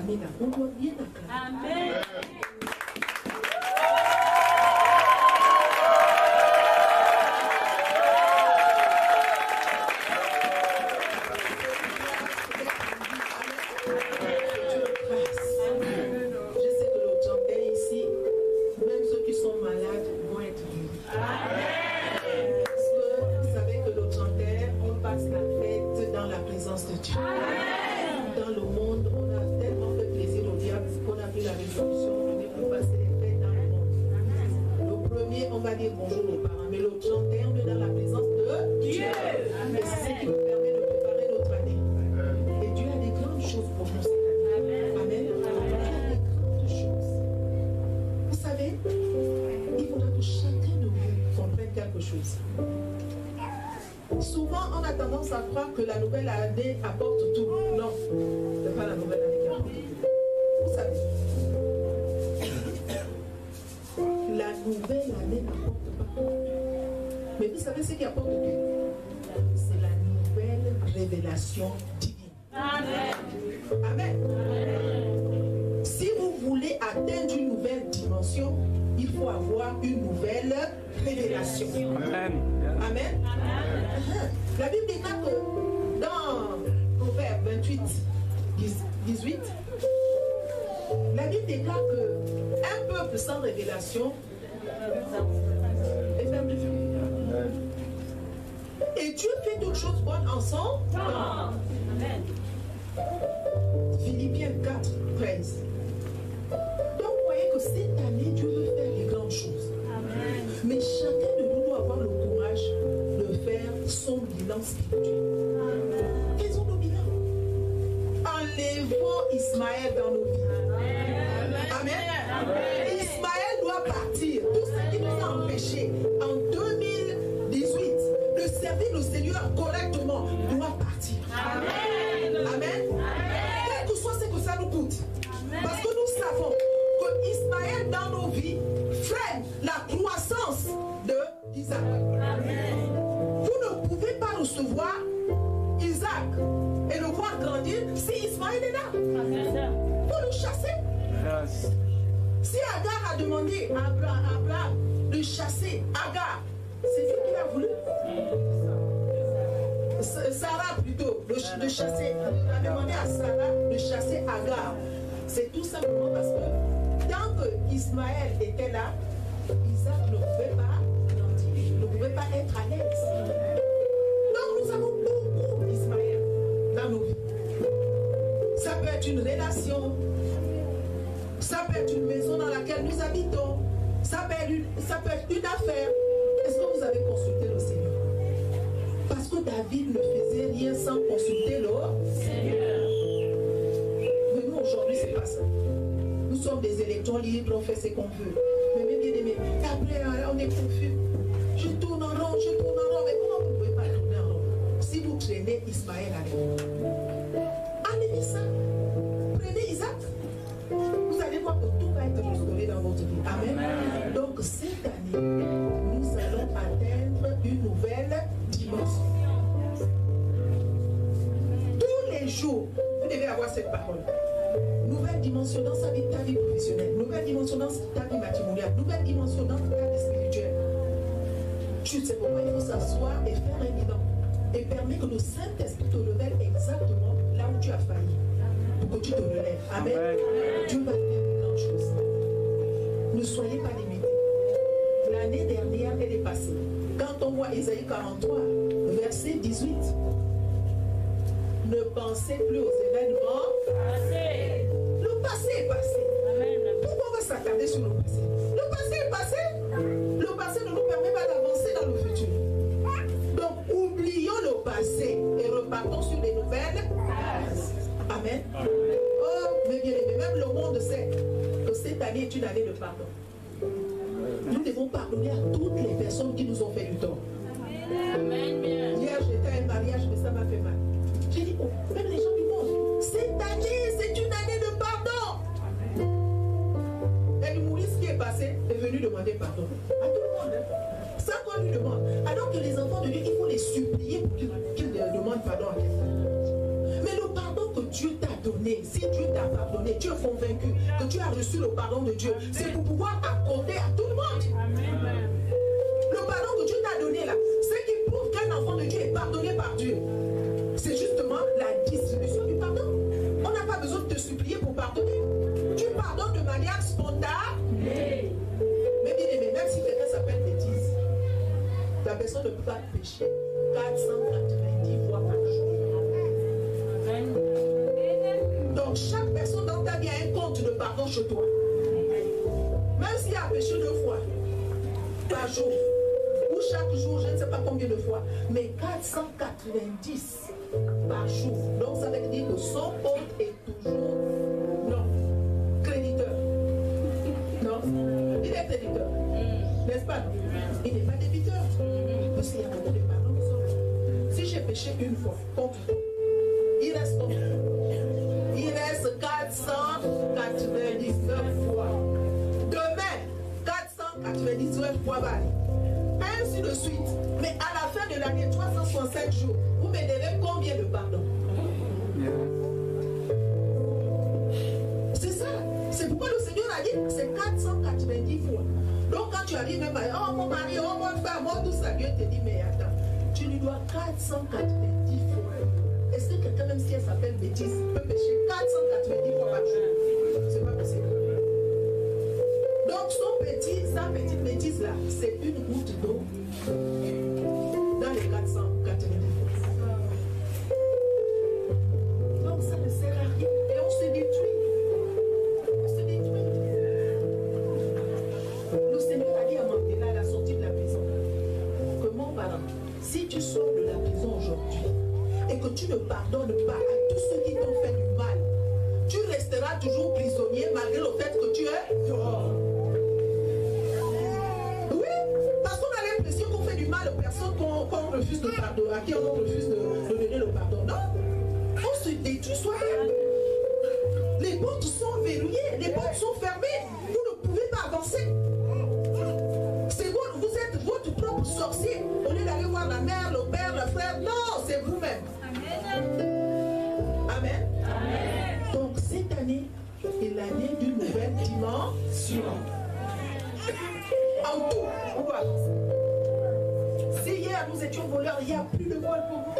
acclamer là. On doit bien acclamer. Amen. Et Dieu fait toutes choses bonnes ensemble. Amen. Philippiens 4, 13. Donc vous voyez que cette année, Dieu veut faire des grandes choses. Amen. Mais chacun de nous doit avoir le courage de faire son bilan spirituel. Faisons nos bilans. Enlevons Ismaël dans nos vies. Amen. Amen. Ismaël doit partir. Tout ce qui nous a empêchés en 2018 de servir le Seigneur correctement doit partir. Amen. Amen. Quel que soit ce que ça nous coûte. Amen. Parce que nous savons que Ismaël dans nos vies freine la croissance d'Isaac. Vous ne pouvez pas recevoir Isaac et le voir grandir si Ismaël est là. Vous le chassez. Yes. Si Agar a demandé à Abraham de chasser Agar, c'est lui qui l'a voulu. Sarah plutôt, de chasser, a demandé à Sarah de chasser Agar. C'est tout simplement parce que tant que Ismaël était là, Isaac ne pouvait pas grandir, ne pouvait pas être à l'aise. Donc nous avons beaucoup d'Ismaël dans nos vies. Ça peut être une relation. Ça peut être une maison dans laquelle nous habitons. Ça peut être une affaire. Est-ce que vous avez consulté le Seigneur? Parce que David ne faisait rien sans consulter le Seigneur. Mais nous, aujourd'hui, ce n'est pas ça. Nous sommes des électrons libres, on fait ce qu'on veut. Mais bien aimé, après, on est confus. Je tourne en rond, je tourne en rond. Mais comment vous ne pouvez pas tourner en rond? Si vous traînez Ismaël avec vous, enlevez ça. Prenez Isaac. Vous allez voir que tout va être restauré dans votre vie. Amen. Amen. Donc cette année, nous allons atteindre une nouvelle dimension. Tous les jours, vous devez avoir cette parole. Nouvelle dimension dans ta vie professionnelle, nouvelle dimension dans ta vie matrimoniale, nouvelle dimension dans ta vie spirituelle. Tu sais pourquoi il faut s'asseoir et faire un bilan. Et permet que le Saint-Esprit te révèle exactement là où tu as failli. Pour que tu te relèves. Amen. Amen. Dieu va faire de grandes choses. Ne soyez pas limités. L'année dernière, elle est passée. Quand on voit Ésaïe 43, verset 18, ne pensez plus aux événements passés. Le passé est passé. Amen. Pourquoi on va s'attarder sur le passé? Le passé est passé. Le passé ne nous permet pas d'avancer dans le futur. Donc, oublions le passé et repartons sur les nouvelles. Amen. Amen. Oh, mais bien aimé, même le monde sait que cette année est une année de pardon. Nous devons pardonner à toutes les personnes qui nous ont fait du tort. Amen. Hier, j'étais à un mariage, mais ça m'a fait mal. J'ai dit, oh, même les gens du monde, cette année, c'est une année de pardon. Et l'humoriste qui est passé est venu demander pardon à tout le monde. Ça qu'on lui demande. Alors que les enfants de Dieu, il faut les supplier pour qu'ils demandent pardon à quelqu'un. Mais le pardon que Dieu t'a donné, si Dieu t'a pardonné, tu es convaincu que tu as reçu le pardon de Dieu, c'est pour pouvoir accorder à tout le monde. Amen. Le pardon que Dieu t'a donné là, ce qui prouve qu'un enfant de Dieu est pardonné par Dieu, c'est justement la distribution du pardon. On n'a pas besoin de te supplier pour pardonner. Tu pardonnes de manière spontanée. Mais bien aimé, même si quelqu'un s'appelle bêtise, la personne ne peut pas pécher 490 fois par jour. Donc chaque personne dans ta vie a un compte de pardon chez toi. Même s'il a péché 2 fois par jour, ou chaque jour, je ne sais pas combien de fois, mais 490 par jour. Donc ça veut dire que son compte est toujours non créditeur. Non, il est créditeur. N'est-ce pas? Il n'est pas débiteur. Parce qu'il y a beaucoup de pardon qui sont là. Si j'ai péché une fois, contre toi, il reste combien? Il reste 499 fois. Demain, 499 fois va aller. Ainsi de suite. Mais à la fin de l'année, 365 jours, vous me devez combien de pardon? C'est ça. C'est pourquoi le Seigneur a dit que c'est 490 fois. Donc quand tu arrives même à oh mon mari, oh mon frère, moi tout ça, Dieu te dit mais attends, tu lui dois 490 fois. Est-ce que quelqu'un, même si elle s'appelle bêtise, peut pécher 490 fois par jour? C'est pas possible. Donc sa petite bêtise là, c'est une goutte d'eau dans les 490 fois. Donc ça ne sert à rien et on se détruit. On se détruit. Le Seigneur a dit à Mandela à la sortie de la prison que mon parent, si tu sors de la prison aujourd'hui et que tu ne pardonnes pas à tous ceux qui t'ont fait du mal, tu resteras toujours prisonnier malgré le fait que tu es dehors. Oui, parce qu'on a l'impression qu'on fait du mal aux personnes qu'on refuse de pardonner, à qui on refuse de donner le pardon. Non, on se détruit soi-même. Les portes sont verrouillées, les portes sont fermées. Vous ne pouvez pas avancer. C'est vous, vous êtes votre propre sorcier. Au lieu d'aller voir la mère, le père, le frère, non, c'est vous-même. Amen. Amen. Donc cette année est l'année d'une nouvelle dimension. En tout, on va avancer. Si hier nous étions voleurs, il n'y a plus de vol pour vous.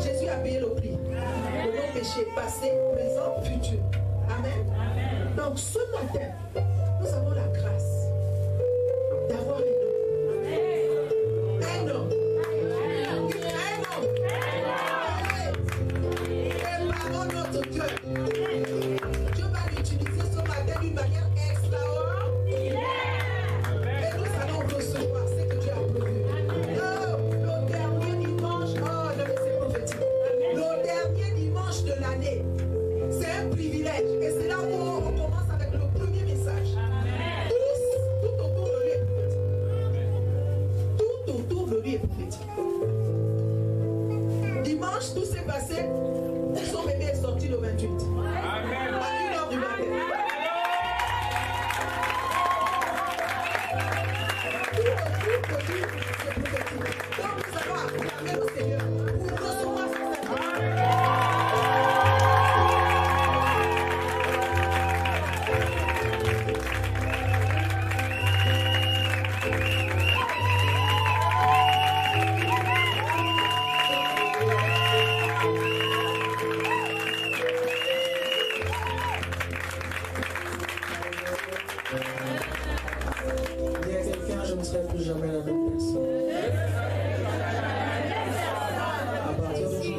Jésus a payé le prix. De nos péchés passés, présents, futurs. Amen. Amen. Donc ce matin, nous avons la grâce d'avoir un homme. Préparons notre cœur. Dieu va l'utiliser ce matin d'une manière extraordinaire. Et nous allons recevoir ce que Dieu a prévu. Le dernier dimanche, c'est prophétique. Le dernier dimanche de l'année, c'est un privilège. Et c'est là où on commence avec le premier message. Tout autour de lui est prophétique. Tout autour de lui est prophétique. Dimanche, tout s'est passé. Son bébé est sorti le 28. Amen. À 1h du matin. Tout petit, c'est prophétique. Donc nous allons acclamer le Seigneur pour recevoir cette plus jamais la même personne. À partir d'aujourd'hui,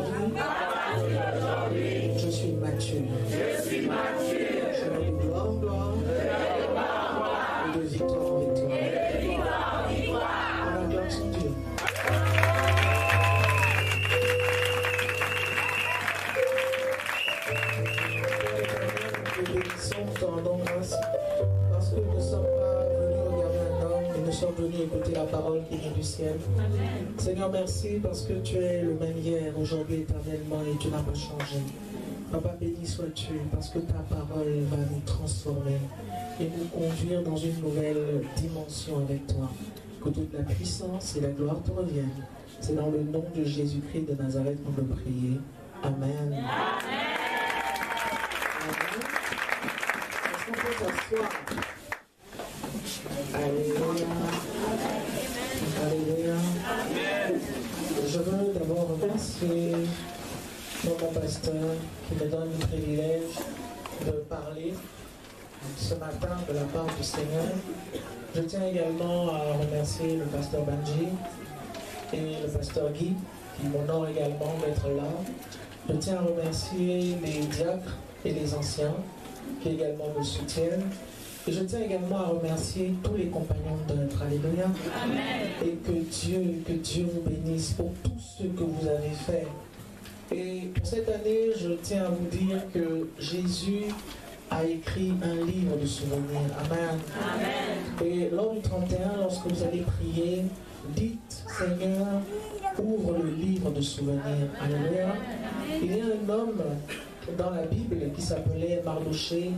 je suis mature. Je vais de gloire en gloire et de victoire en victoire. On acclame son Dieu. Nous bénissons, nous te rendons grâce parce que nous ne sommes pas venus regarder un homme, mais nous sommes venus écouter la parole qui vient du ciel. Amen. Seigneur, merci parce que tu es le même hier, aujourd'hui, éternellement et tu n'as pas changé. Papa, béni sois-tu parce que ta parole va nous transformer et nous conduire dans une nouvelle dimension avec toi. Que toute la puissance et la gloire te reviennent. C'est dans le nom de Jésus-Christ de Nazareth qu'on peut prier. Amen. Amen. Amen. foi. Alléluia. Alléluia. Je veux d'abord remercier mon pasteur qui me donne le privilège de parler ce matin de la part du Seigneur. Je tiens également à remercier le pasteur Banji et le pasteur Guy qui m'honorent également d'être là. Je tiens à remercier les diacres et les anciens qui également me soutiennent. Et je tiens également à remercier tous les compagnons d'œuvre. Alléluia. Amen. Et que Dieu vous bénisse pour tout ce que vous avez fait. Et pour cette année, je tiens à vous dire que Jésus a écrit un livre de souvenirs. Amen. Amen. Et lors du 31, lorsque vous allez prier, dites, Seigneur, ouvre le livre de souvenirs. Alléluia. Il y a un homme dans la Bible qui s'appelait Mardochée.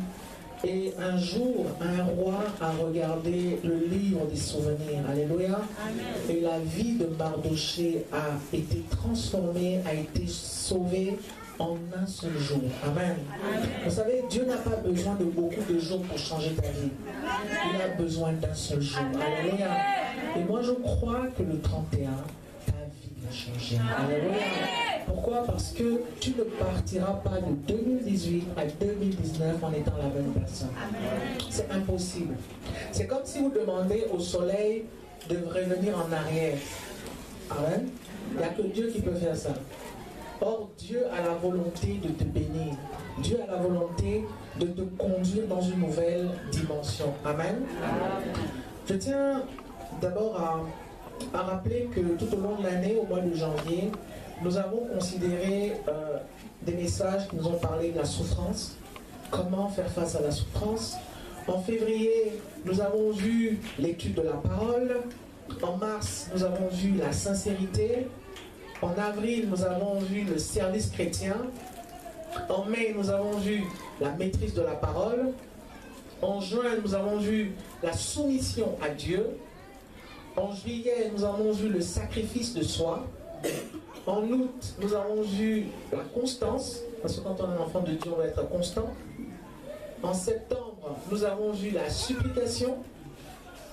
Et un jour, un roi a regardé le livre des souvenirs. Alléluia. Amen. Et la vie de Mardochée a été transformée, a été sauvée en un seul jour. Amen. Amen. Vous savez, Dieu n'a pas besoin de beaucoup de jours pour changer ta vie. Il a besoin d'un seul jour. Alléluia. Et moi, je crois que le 31, ta vie va changer. Alléluia. Pourquoi? Parce que tu ne partiras pas de 2018 à 2019 en étant la même personne. C'est impossible. C'est comme si vous demandez au soleil de revenir en arrière. Amen. Il n'y a que Dieu qui peut faire ça. Or, Dieu a la volonté de te bénir. Dieu a la volonté de te conduire dans une nouvelle dimension. Amen. Je tiens d'abord à rappeler que tout au long de l'année, au mois de janvier, nous avons considéré des messages qui nous ont parlé de la souffrance, comment faire face à la souffrance. En février, nous avons vu l'étude de la parole. En mars, nous avons vu la sincérité. En avril, nous avons vu le service chrétien. En mai, nous avons vu la maîtrise de la parole. En juin, nous avons vu la soumission à Dieu. En juillet, nous avons vu le sacrifice de soi. En août, nous avons vu la constance, parce que quand on est un enfant de Dieu, on va être constant. En septembre, nous avons vu la supplication.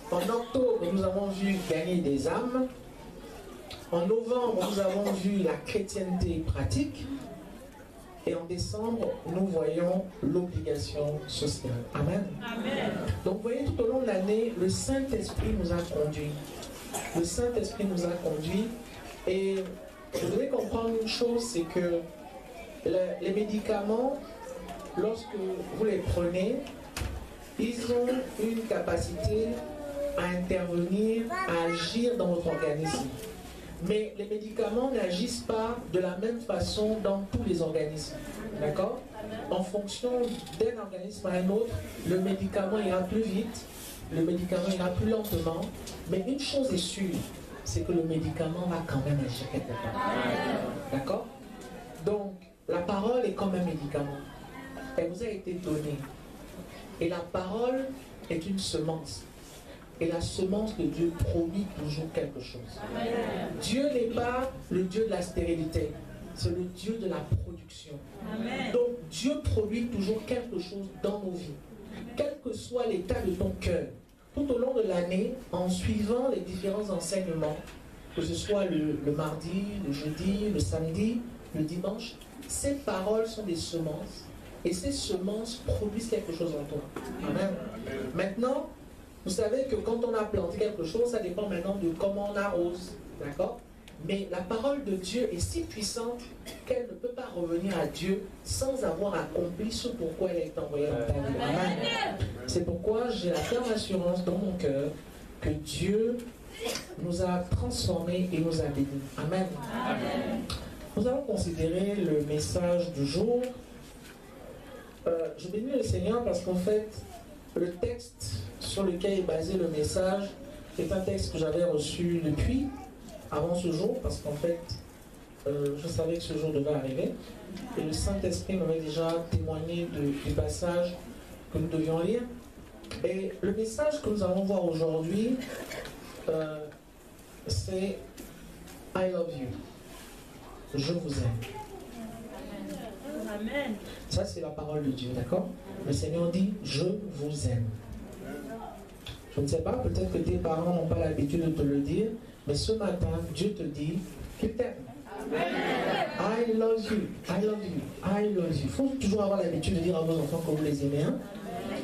En octobre, nous avons vu gagner des âmes. En novembre, nous avons vu la chrétienté pratique. Et en décembre, nous voyons l'obligation sociale. Amen. Amen. Donc, vous voyez, tout au long de l'année, le Saint-Esprit nous a conduits. Le Saint-Esprit nous a conduits. Et vous devez comprendre une chose, c'est que les médicaments, lorsque vous les prenez, ils ont une capacité à intervenir, à agir dans votre organisme. Mais les médicaments n'agissent pas de la même façon dans tous les organismes. D'accord? En fonction d'un organisme à un autre, le médicament ira plus vite, le médicament ira plus lentement. Mais une chose est sûre, c'est que le médicament va quand même agir quelque part. D'accord? Donc, la parole est comme un médicament. Elle vous a été donnée. Et la parole est une semence. Et la semence de Dieu produit toujours quelque chose. Amen. Dieu n'est pas le Dieu de la stérilité. C'est le Dieu de la production. Amen. Donc, Dieu produit toujours quelque chose dans nos vies. Quel que soit l'état de ton cœur, tout au long de l'année, en suivant les différents enseignements, que ce soit le mardi, le jeudi, le samedi, le dimanche, ces paroles sont des semences et ces semences produisent quelque chose en toi. Amen. Maintenant, vous savez que quand on a planté quelque chose, ça dépend maintenant de comment on arrose. D'accord? Mais la parole de Dieu est si puissante qu'elle ne peut pas revenir à Dieu sans avoir accompli ce pourquoi elle est envoyée dans ta vie. Amen. C'est pourquoi j'ai la ferme assurance dans mon cœur que Dieu nous a transformés et nous a bénis. Amen. Amen. Nous allons considérer le message du jour. Je bénis le Seigneur parce qu'en fait, le texte sur lequel est basé le message est un texte que j'avais reçu depuis avant ce jour, parce qu'en fait, je savais que ce jour devait arriver. Et le Saint-Esprit m'avait déjà témoigné du passage que nous devions lire. Et le message que nous allons voir aujourd'hui, c'est « I love you ». Je vous aime. Amen. Ça, c'est la parole de Dieu, d'accord? Le Seigneur dit, je vous aime. Je ne sais pas, peut-être que tes parents n'ont pas l'habitude de te le dire, mais ce matin, Dieu te dit qu'il t'aime. I love you, I love you, I love you. Il faut toujours avoir l'habitude de dire à vos enfants que vous les aimez. Hein?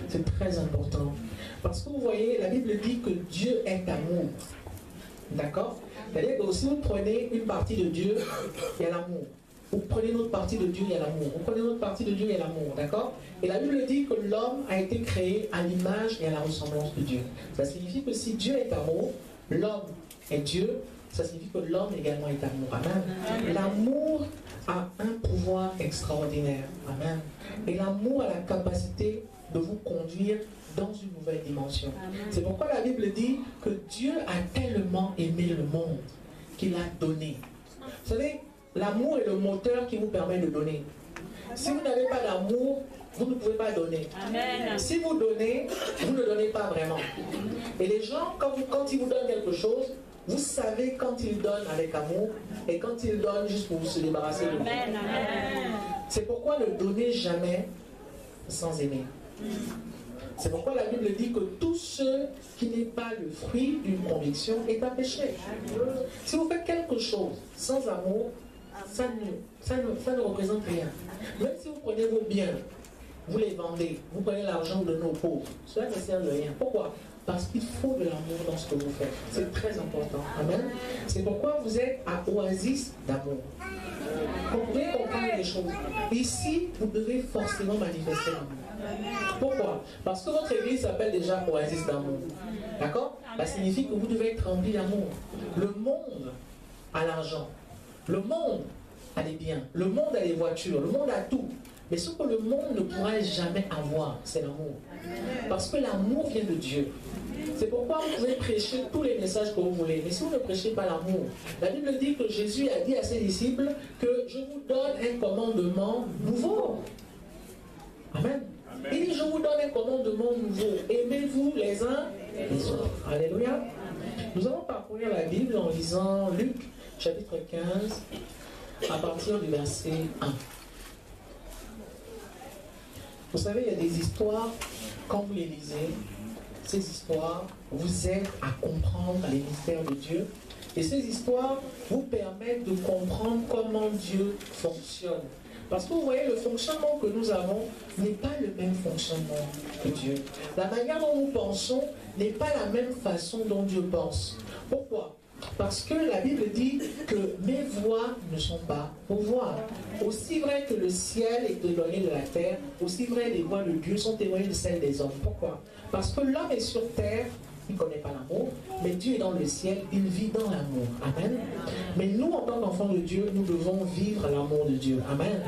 C'est très important. Parce que vous voyez, la Bible dit que Dieu est amour. D'accord? C'est-à-dire que si vous prenez une partie de Dieu, il y a l'amour. Vous prenez une autre partie de Dieu, il y a l'amour. Vous prenez une autre partie de Dieu, il y a l'amour. D'accord? Et la Bible dit que l'homme a été créé à l'image et à la ressemblance de Dieu. Ça signifie que si Dieu est amour, l'homme est Dieu, ça signifie que l'homme également est amour. Amen. L'amour a un pouvoir extraordinaire. Amen. Et l'amour a la capacité de vous conduire dans une nouvelle dimension. C'est pourquoi la Bible dit que Dieu a tellement aimé le monde qu'il a donné. Vous savez, l'amour est le moteur qui vous permet de donner. Si vous n'avez pas d'amour, vous ne pouvez pas donner. Amen. Si vous donnez, vous ne donnez pas vraiment. Et les gens, quand ils vous donnent quelque chose, vous savez quand ils donnent avec amour et quand ils donnent juste pour vous se débarrasser de vous. C'est pourquoi ne donnez jamais sans aimer. C'est pourquoi la Bible dit que tout ce qui n'est pas le fruit d'une conviction est un péché. Si vous faites quelque chose sans amour, ça ne représente rien. Même si vous prenez vos biens, vous les vendez, vous prenez l'argent de nos pauvres, cela ne sert de rien. Pourquoi? Parce qu'il faut de l'amour dans ce que vous faites. C'est très important. Amen. C'est pourquoi vous êtes à Oasis d'amour. Vous pouvez comprendre les choses. Ici, vous devez forcément manifester l'amour. Pourquoi? Parce que votre église s'appelle déjà Oasis d'amour. D'accord? Ça signifie que vous devez être rempli d'amour. Le monde a l'argent. Le monde a les biens. Le monde a les voitures. Le monde a tout. Mais ce que le monde ne pourra jamais avoir, c'est l'amour. Parce que l'amour vient de Dieu. C'est pourquoi vous pouvez prêcher tous les messages que vous voulez. Mais si vous ne prêchez pas l'amour, la Bible dit que Jésus a dit à ses disciples que je vous donne un commandement nouveau. Amen. Il dit je vous donne un commandement nouveau. Aimez-vous les uns les autres. Alléluia. Nous allons parcourir la Bible en lisant Luc chapitre 15 à partir du verset 1. Vous savez, il y a des histoires, quand vous les lisez, ces histoires vous aident à comprendre les mystères de Dieu. Et ces histoires vous permettent de comprendre comment Dieu fonctionne. Parce que vous voyez, le fonctionnement que nous avons n'est pas le même fonctionnement que Dieu. La manière dont nous pensons n'est pas la même façon dont Dieu pense. Pourquoi? Parce que la Bible dit que mes voies ne sont pas vos voies. Aussi vrai que le ciel est éloigné de la terre, aussi vrai les voies de Dieu sont éloignées de celles des hommes. Pourquoi? Parce que l'homme est sur terre, il ne connaît pas l'amour, mais Dieu est dans le ciel, il vit dans l'amour. Amen. Mais nous, en tant qu'enfants de Dieu, nous devons vivre l'amour de Dieu. Amen.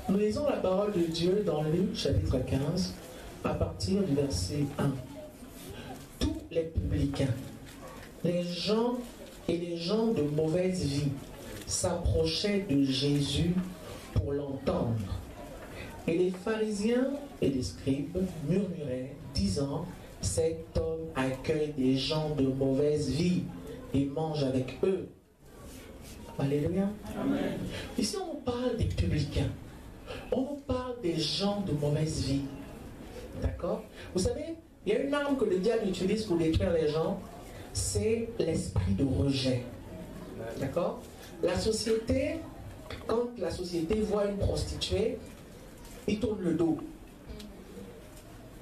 Nous lisons la parole de Dieu dans Luc chapitre 15, à partir du verset 1. Tous les publicains, les gens et les gens de mauvaise vie s'approchaient de Jésus pour l'entendre. Et les pharisiens et les scribes murmuraient, disant, cet homme accueille des gens de mauvaise vie et mange avec eux. Alléluia. Amen. Ici, on nous parle des publicains. On nous parle des gens de mauvaise vie. D'accord? Vous savez, il y a une arme que le diable utilise pour détruire les gens. C'est l'esprit de rejet. D'accord? La société, quand la société voit une prostituée, il tourne le dos.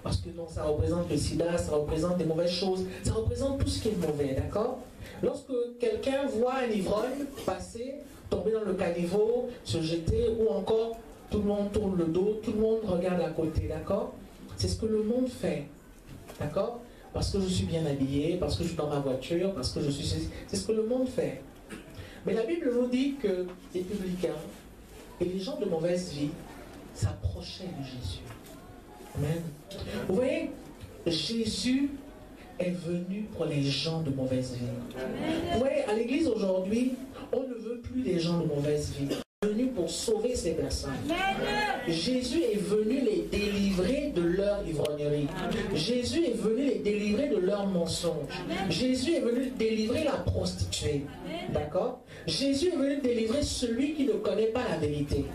Parce que non, ça représente le sida, ça représente des mauvaises choses, ça représente tout ce qui est mauvais, d'accord? Lorsque quelqu'un voit un ivrogne passer, tomber dans le caniveau, se jeter, ou encore tout le monde tourne le dos, tout le monde regarde à côté, d'accord? C'est ce que le monde fait, d'accord? Parce que je suis bien habillé, parce que je suis dans ma voiture, parce que je suis... C'est ce que le monde fait. Mais la Bible nous dit que les publicains et les gens de mauvaise vie s'approchaient de Jésus. Amen. Vous voyez, Jésus est venu pour les gens de mauvaise vie. Vous voyez, à l'église aujourd'hui, on ne veut plus des gens de mauvaise vie. On est venu pour pour sauver ces personnes. Jésus est venu les délivrer de leur ivrognerie. Jésus est venu les délivrer de leurs mensonges. Jésus est venu délivrer la prostituée. D'accord? Jésus est venu délivrer celui qui ne connaît pas la vérité.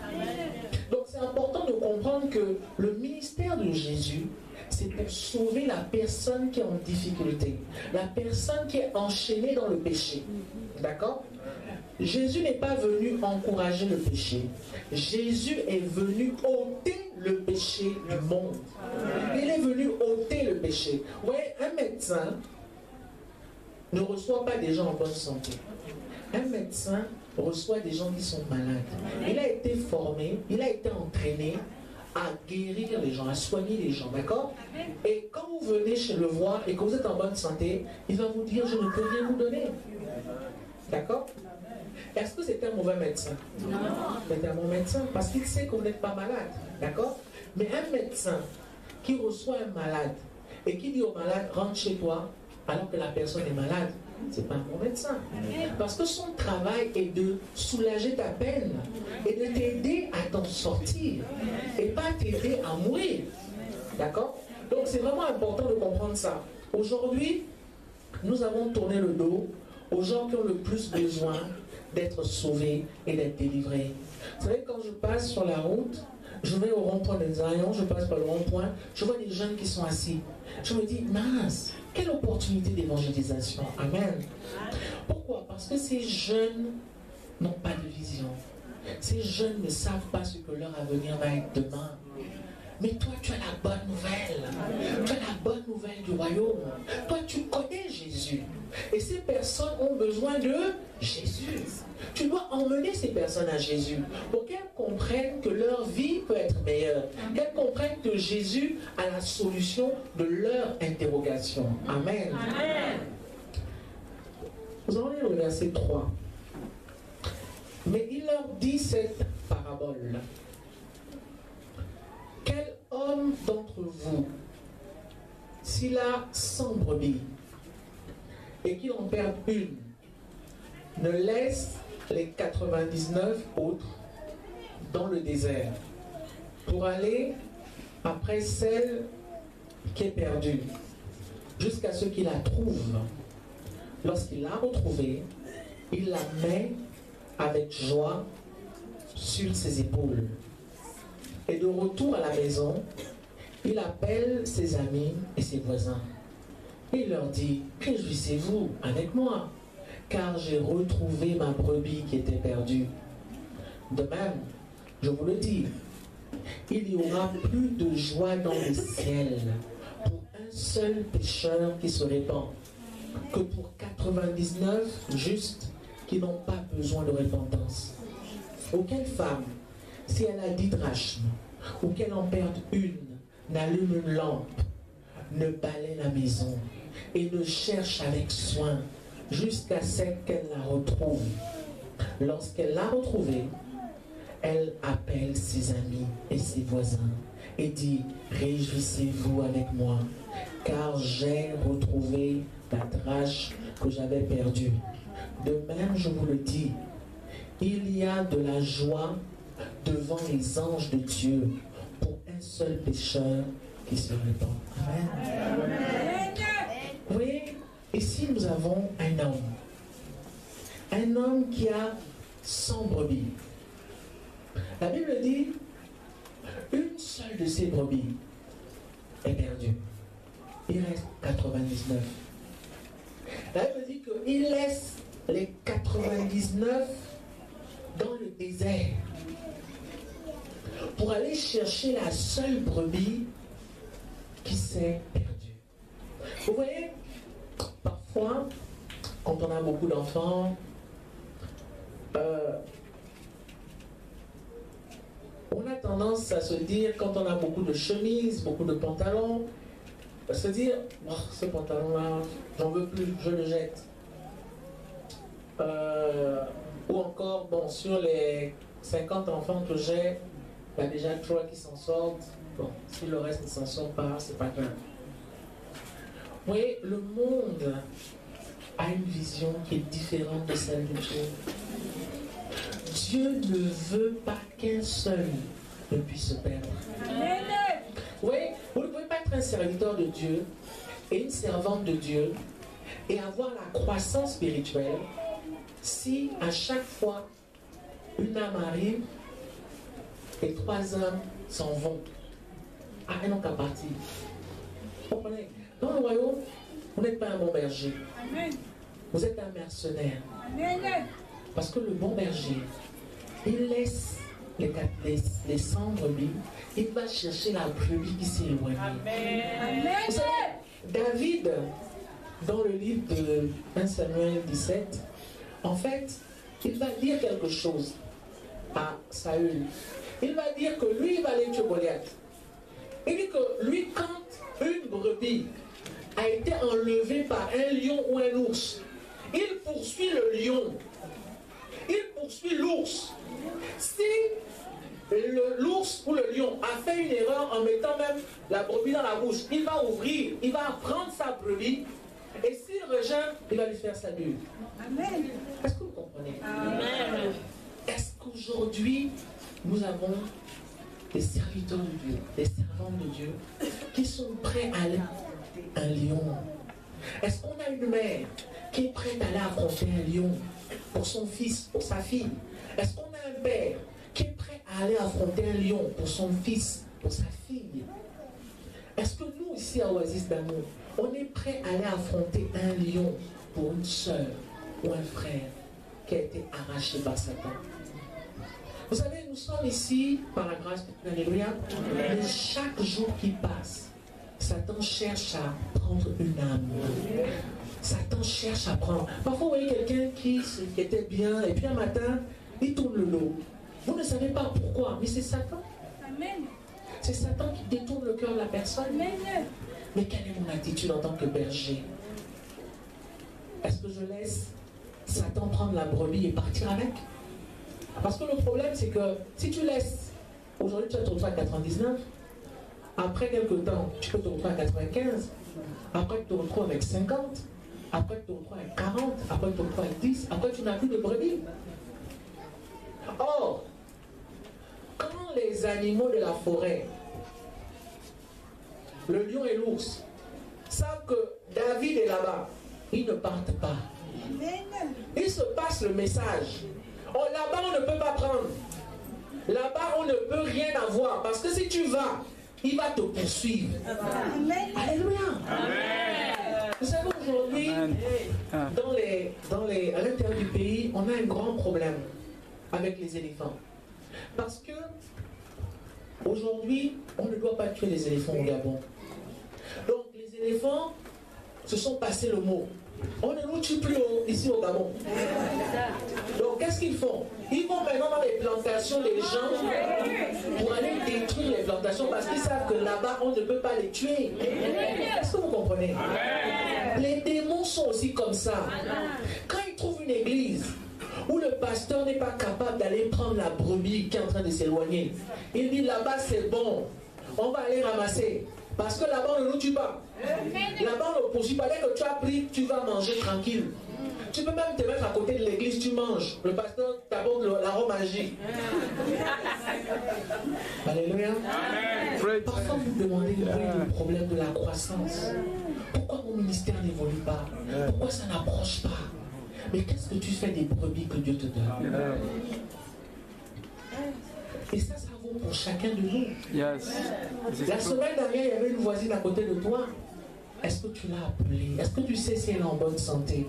Donc c'est important de comprendre que le ministère de Jésus, c'est pour sauver la personne qui est en difficulté, la personne qui est enchaînée dans le péché. D'accord? Jésus n'est pas venu encourager le péché. Jésus est venu ôter le péché du monde. Il est venu ôter le péché. Vous voyez, un médecin ne reçoit pas des gens en bonne santé. Un médecin reçoit des gens qui sont malades. Il a été formé, il a été entraîné à guérir les gens, à soigner les gens, d'accord? Et quand vous venez chez le voir et que vous êtes en bonne santé, il va vous dire, je ne peux rien vous donner. D'accord? Est-ce que c'est un mauvais médecin? Non. C'est un bon médecin parce qu'il sait que vous n'êtes pas malade, d'accord? Mais un médecin qui reçoit un malade et qui dit au malade, rentre chez toi, alors que la personne est malade, c'est pas un bon médecin. Parce que son travail est de soulager ta peine et de t'aider à t'en sortir et pas t'aider à mourir. D'accord? Donc c'est vraiment important de comprendre ça. Aujourd'hui, nous avons tourné le dos aux gens qui ont le plus besoin d'être sauvés et d'être délivrés. Vous savez, quand je passe sur la route, je vais au rond-point de Zion, je passe par le rond-point, je vois des jeunes qui sont assis. Je me dis, mince, quelle opportunité d'évangélisation. Amen. Pourquoi? Parce que ces jeunes n'ont pas de vision. Ces jeunes ne savent pas ce que leur avenir va être demain. Mais toi, tu as la bonne nouvelle. Tu as la bonne nouvelle du royaume. Toi, tu connais Jésus. Et ces personnes ont besoin de Jésus. Tu dois emmener ces personnes à Jésus pour qu'elles comprennent que leur vie peut être meilleure. Qu'elles comprennent que Jésus a la solution de leur interrogation. Amen. Amen. Nous allons lire le verset 3. Mais il leur dit cette parabole. Quel homme d'entre vous, s'il a 100 brebis et qu'il en perd une, ne laisse les 99 autres dans le désert pour aller après celle qui est perdue jusqu'à ce qu'il la trouve. Lorsqu'il l'a retrouvée, il la met avec joie sur ses épaules. Et de retour à la maison, il appelle ses amis et ses voisins. Et il leur dit, réjouissez-vous avec moi, car j'ai retrouvé ma brebis qui était perdue. De même, je vous le dis, il y aura plus de joie dans le ciel pour un seul pécheur qui se répand, que pour 99 justes qui n'ont pas besoin de repentance. Aucune femme, si elle a 10 drachmes, ou qu'elle en perde une, n'allume une lampe, ne balaie la maison, et ne cherche avec soin, jusqu'à ce qu'elle la retrouve. Lorsqu'elle l'a retrouvée, elle appelle ses amis et ses voisins, et dit, réjouissez-vous avec moi, car j'ai retrouvé la drachme que j'avais perdue. De même, je vous le dis, il y a de la joie devant les anges de Dieu pour un seul pécheur qui se répand. Amen. Amen. Vous voyez, ici nous avons un homme qui a 100 brebis. La Bible dit, une seule de ces brebis est perdue. Il reste 99. La Bible dit qu'il laisse les 99 dans le désert pour aller chercher la seule brebis qui s'est perdue. Vous voyez, parfois, quand on a beaucoup d'enfants, on a tendance à se dire, quand on a beaucoup de chemises, beaucoup de pantalons, à se dire, oh, ce pantalon-là, j'en veux plus, je le jette. Ou encore, bon, sur les 50 enfants que j'ai, il y a déjà 3 qui s'en sortent. Bon, si le reste ne s'en sort pas, c'est pas grave. Vous voyez, le monde a une vision qui est différente de celle de Dieu. Dieu ne veut pas qu'un seul ne puisse se perdre. Oui, vous ne pouvez pas être un serviteur de Dieu et une servante de Dieu et avoir la croissance spirituelle si à chaque fois une âme arrive et 3 âmes s'en vont. Ah, elles n'ont qu'à partir. Vous comprenez? Dans le royaume, vous n'êtes pas un bon berger. Vous êtes un mercenaire. Parce que le bon berger, il laisse les 100 brebis, il va chercher la brebis qui s'est éloignée. Vous savez, David, dans le livre de 1 Samuel 17, en fait, il va dire quelque chose à Saül. Il va dire que lui, il va aller tuer Goliath. Il dit que lui, quand une brebis a été enlevée par un lion ou un ours, il poursuit le lion. Il poursuit l'ours. Si l'ours ou le lion a fait une erreur en mettant même la brebis dans la bouche, il va ouvrir, il va prendre sa brebis, et s'il rejette, il va lui faire salut. Amen. Est-ce que vous comprenez? Amen. Est-ce qu'aujourd'hui, nous avons des serviteurs de Dieu, des servantes de Dieu, qui sont prêts à aller un lion? Est-ce qu'on a une mère qui est prête à aller affronter un lion pour son fils, pour sa fille? Est-ce qu'on a un père qui est prêt à aller affronter un lion pour son fils, pour sa fille? Est-ce que nous, ici à Oasis d'Amour, on est prêt à aller affronter un lion pour une soeur ou un frère qui a été arraché par Satan? Vous savez, nous sommes ici par la grâce de Dieu, alléluia, mais chaque jour qui passe, Satan cherche à prendre une âme. Satan cherche à prendre. Parfois, vous voyez quelqu'un qui était bien, et puis un matin, il tourne le dos. Vous ne savez pas pourquoi, mais c'est Satan. Amen. C'est Satan qui détourne le cœur de la personne. Amen. Mais quelle est mon attitude en tant que berger? Est-ce que je laisse Satan prendre la brebis et partir avec? Parce que le problème, c'est que si tu laisses, aujourd'hui tu vas te retrouver à 99, après quelques temps, tu peux te retrouver à 95, après tu te retrouves avec 50, après tu te retrouves avec 40, après tu te retrouves avec 10, après tu n'as plus de brebis. Or, quand les animaux de la forêt, le lion et l'ours, savent que David est là-bas, ils ne partent pas. Il se passe le message. Oh, là-bas, on ne peut pas prendre. Là-bas, on ne peut rien avoir. Parce que si tu vas, il va te poursuivre. Amen. Alléluia. Amen. Vous savez, aujourd'hui, à l'intérieur du pays, on a un grand problème avec les éléphants. Parce que aujourd'hui, on ne doit pas tuer les éléphants au Gabon. Donc, les éléphants se sont passés le mot. On ne nous tue plus ici au Gabon. Donc, qu'est-ce qu'ils font? Ils vont maintenant dans les plantations des gens pour aller détruire les plantations parce qu'ils savent que là-bas, on ne peut pas les tuer. Est-ce que vous comprenez? Les démons sont aussi comme ça. Quand ils trouvent une église où le pasteur n'est pas capable d'aller prendre la brebis qui est en train de s'éloigner, il dit là-bas c'est bon, on va aller ramasser. Parce que là-bas, on ne nous tue pas. Là-bas, on ne poursuit pas. Dès que tu as pris, tu vas manger tranquille. Tu peux même te mettre à côté de l'église, tu manges. Le pasteur t'apporte l'arôme magique. Alléluia. Parfois, vous demandez le problème de la croissance. Pourquoi mon ministère n'évolue pas? Pourquoi ça n'approche pas? Mais qu'est-ce que tu fais des brebis que Dieu te donne? Et ça vaut pour chacun de nous. Yes. La semaine dernière, il y avait une voisine à côté de toi. Est-ce que tu l'as appelée? Est-ce que tu sais si elle est en bonne santé?